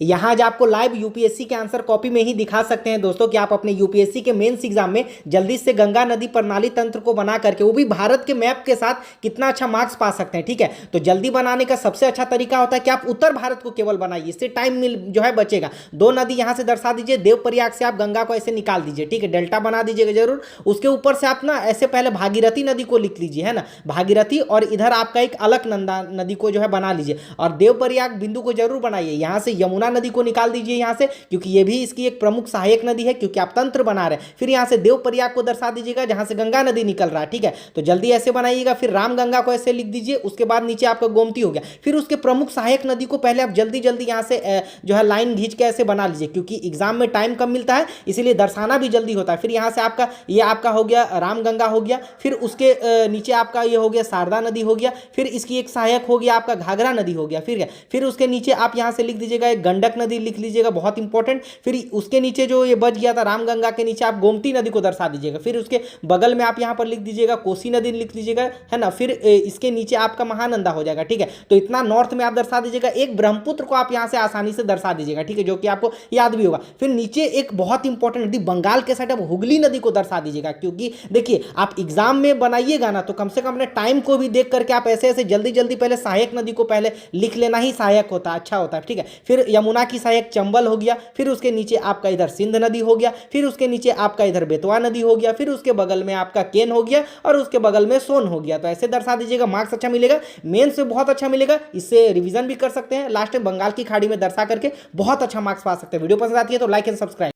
यहाँ जो आपको लाइव यूपीएससी के आंसर कॉपी में ही दिखा सकते हैं दोस्तों कि आप अपने यूपीएससी के मेंस एग्जाम में जल्दी से गंगा नदी प्रणाली तंत्र को बना करके, वो भी भारत के मैप के साथ, कितना अच्छा मार्क्स पा सकते हैं। ठीक है, तो जल्दी बनाने का सबसे अच्छा तरीका होता है कि आप उत्तर भारत को केवल बनाइए, इससे टाइम जो है बचेगा। दो नदी यहाँ से दर्शा दीजिए, देवप्रयाग से आप गंगा को ऐसे निकाल दीजिए। ठीक है, डेल्टा बना दीजिएगा जरूर। उसके ऊपर से आप ना ऐसे पहले भागीरथी नदी को लिख लीजिए, है ना, भागीरथी, और इधर आपका एक अलकनंदा नदी को जो है बना लीजिए, और देवप्रयाग बिंदु को जरूर बनाइए। यहाँ से यमुना नदी को निकाल दीजिए यहाँ से, क्योंकि ये भी इसकी एक प्रमुख सहायक नदी है, क्योंकि आप तंत्र बना रहे हैं। फिर यहाँ से देवप्रयाग को दर्शा दीजिएगा जहाँ से गंगा नदी निकल रहा है। ठीक है, तो जल्दी ऐसे बनाइएगा। फिर रामगंगा को ऐसे लिख दीजिए, उसके बाद नीचे आपका गोमती हो गया। फिर उसके प्रमुख सहायक नदी को पहले आप जल्दी जल्दी यहाँ से जो है लाइन खींच के ऐसे बना लीजिए, क्योंकि एग्जाम में टाइम कम मिलता है, इसीलिए दर्शाना भी जल्दी होता है। फिर यहाँ से आपका ये आपका हो गया रामगंगा हो गया। फिर उसके नीचे आपका ये हो गया शारदा नदी हो गया। फिर इसकी एक सहायक हो गया आपका घाघरा नदी हो गया। फिर उसके नीचे आप यहाँ से लिख दीजिएगा एक गंडक नदी लिख लीजिएगा, बहुत इंपॉर्टेंट। फिर उसके नीचे जो ये बच गया था रामगंगा के नीचे आप गोमती नदी को दर्शा दीजिएगा। फिर उसके बगल में आप यहाँ पर लिख दीजिएगा कोसी नदी लिख लीजिएगा, है ना। फिर इसके नीचे आपका महानंदा हो जाएगा। ठीक है, तो इतना नॉर्थ में आप दर्शा दीजिएगा। एक ब्रह्मपुत्र को आप यहाँ से आसानी से दर्शा दीजिएगा, ठीक है, जो कि आपको याद भी होगा। फिर नीचे एक बहुत इंपॉर्टेंट नदी बंगाल के साइड आप हुगली नदी को दर्शा दीजिएगा, क्योंकि देखिए आप एग्जाम में बनाइएगा ना, तो कम से कम अपने टाइम को भी देख करके आप ऐसे ऐसे जल्दी जल्दी पहले सहायक नदी को पहले लिख लेना ही सहायक होता है, अच्छा होता है। ठीक है, फिर यमुना की सहायक चंबल हो गया। फिर उसके नीचे आपका इधर सिंध नदी हो गया। फिर उसके नीचे आपका इधर बेतवा नदी हो गया। फिर उसके बगल में आपका केन हो गया, और उसके बगल में सोन हो गया। तो ऐसे दर्शा दीजिएगा, मार्क्स अच्छा मिलेगा, मेंस से बहुत अच्छा मिलेगा। इससे रिवीजन भी कर सकते हैं, लास्ट में बंगाल की खाड़ी में दर्शा करके बहुत अच्छा मार्क्स पा सकते हैं। वीडियो पसंद आती है तो लाइक एंड सब्सक्राइब।